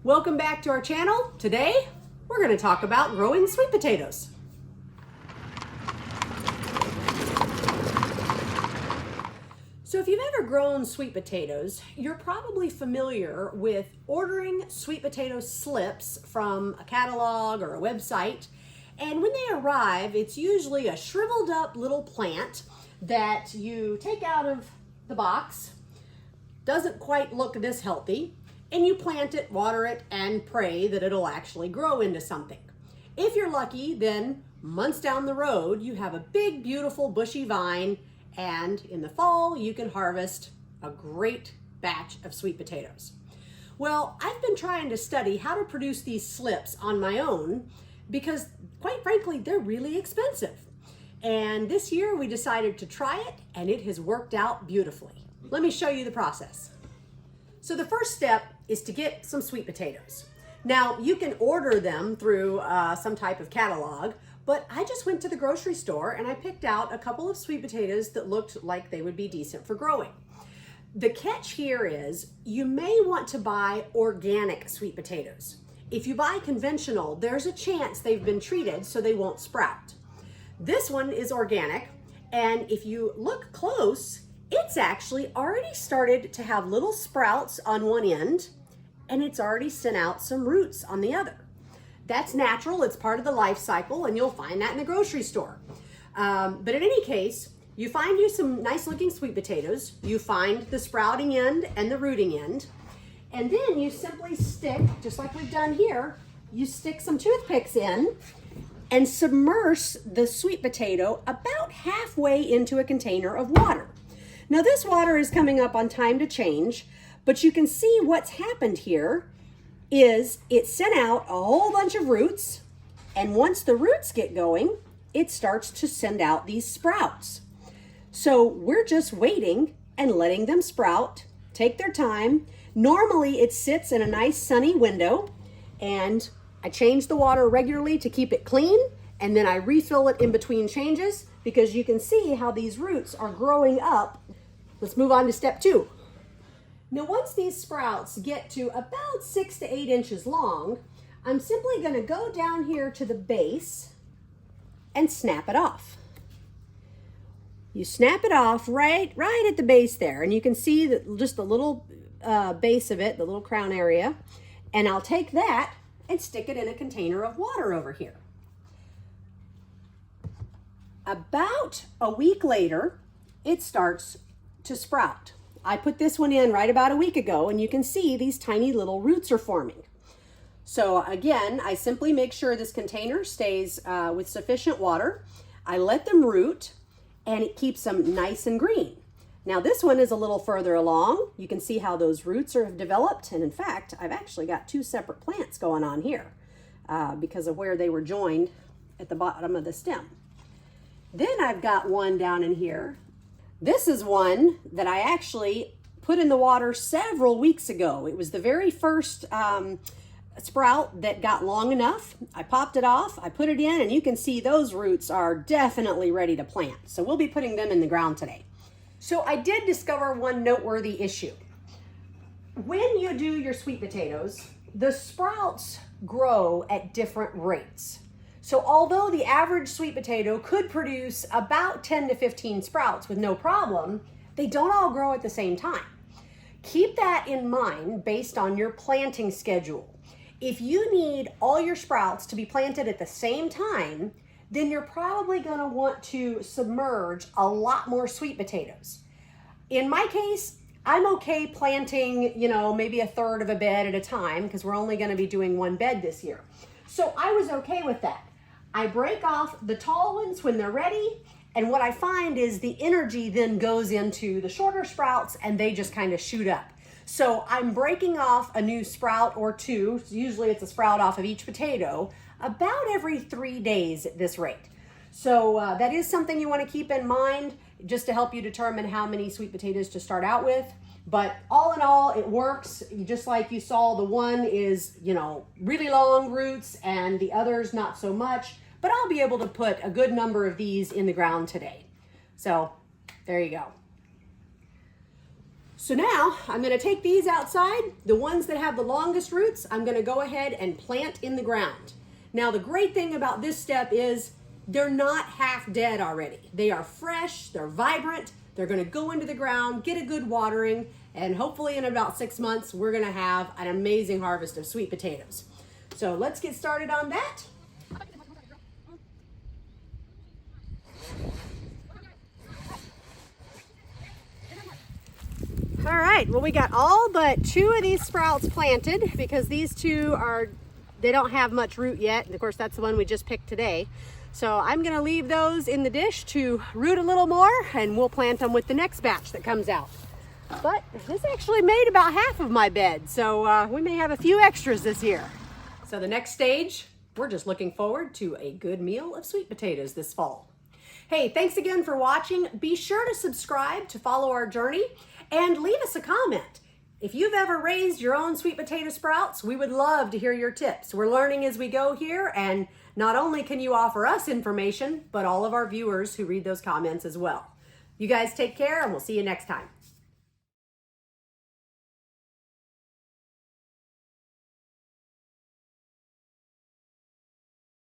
Welcome back to our channel. Today, we're going to talk about growing sweet potatoes. So if you've ever grown sweet potatoes, you're probably familiar with ordering sweet potato slips from a catalog or a website. And when they arrive, it's usually a shriveled up little plant that you take out of the box. Doesn't quite look this healthy. And you plant it, water it, and pray that it'll actually grow into something. If you're lucky, then months down the road, you have a big, beautiful, bushy vine, and in the fall, you can harvest a great batch of sweet potatoes. Well, I've been trying to study how to produce these slips on my own because, quite frankly, they're really expensive. And this year, we decided to try it, and it has worked out beautifully. Let me show you the process. So the first step is to get some sweet potatoes. Now, you can order them through some type of catalog, but I just went to the grocery store and I picked out a couple of sweet potatoes that looked like they would be decent for growing. The catch here is you may want to buy organic sweet potatoes. If you buy conventional, there's a chance they've been treated so they won't sprout. This one is organic, and if you look close, it's actually already started to have little sprouts on one end, and it's already sent out some roots on the other. That's natural, it's part of the life cycle, and you'll find that in the grocery store. But in any case, you find you some nice looking sweet potatoes, you find the sprouting end and the rooting end, and then you simply stick, just like we've done here, you stick some toothpicks in and submerge the sweet potato about halfway into a container of water. Now this water is coming up on time to change, but you can see what's happened here is it sent out a whole bunch of roots, and once the roots get going, it starts to send out these sprouts. So we're just waiting and letting them sprout, take their time. Normally it sits in a nice sunny window, and I change the water regularly to keep it clean, and then I refill it in between changes because you can see how these roots are growing up. Let's move on to step 2. Now, once these sprouts get to about 6 to 8 inches long, I'm simply going to go down here to the base and snap it off. You snap it off right at the base there, and you can see that just the little base of it, the little crown area, and I'll take that and stick it in a container of water over here. About a week later, it starts to sprout. I put this one in right about a week ago, and you can see these tiny little roots are forming. So again, I simply make sure this container stays with sufficient water. I let them root, and it keeps them nice and green. Now this one is a little further along. You can see how those roots have developed, and in fact, I've actually got 2 separate plants going on here because of where they were joined at the bottom of the stem. Then I've got one down in here. This is one that I actually put in the water several weeks ago. It was the very first sprout that got long enough. I popped it off, I put it in, and you can see those roots are definitely ready to plant. So we'll be putting them in the ground today. So I did discover one noteworthy issue. When you do your sweet potatoes, the sprouts grow at different rates. So although the average sweet potato could produce about 10 to 15 sprouts with no problem, they don't all grow at the same time. Keep that in mind based on your planting schedule. If you need all your sprouts to be planted at the same time, then you're probably going to want to submerge a lot more sweet potatoes. In my case, I'm okay planting, maybe a third of a bed at a time because we're only going to be doing 1 bed this year. So I was okay with that. I break off the tall ones when they're ready, and what I find is the energy then goes into the shorter sprouts and they just kind of shoot up. So I'm breaking off a new sprout or 2, usually it's a sprout off of each potato, about every 3 days at this rate. So that is something you want to keep in mind just to help you determine how many sweet potatoes to start out with. But all in all, it works. Just like you saw, the one is, really long roots and the others not so much. But I'll be able to put a good number of these in the ground today. So there you go. So now I'm going to take these outside. The ones that have the longest roots, I'm going to go ahead and plant in the ground. Now the great thing about this step is they're not half dead already. They are fresh, they're vibrant, they're going to go into the ground, get a good watering, and hopefully in about 6 months we're going to have an amazing harvest of sweet potatoes. So let's get started on that. All right, well, we got all but 2 of these sprouts planted because these 2 they don't have much root yet. And of course, that's the one we just picked today. So I'm gonna leave those in the dish to root a little more, and we'll plant them with the next batch that comes out. But this actually made about half of my bed, so we may have a few extras this year. So the next stage, we're just looking forward to a good meal of sweet potatoes this fall. Hey, thanks again for watching. Be sure to subscribe to follow our journey and leave us a comment. If you've ever raised your own sweet potato sprouts, we would love to hear your tips. We're learning as we go here, and not only can you offer us information, but all of our viewers who read those comments as well. You guys take care, and we'll see you next time.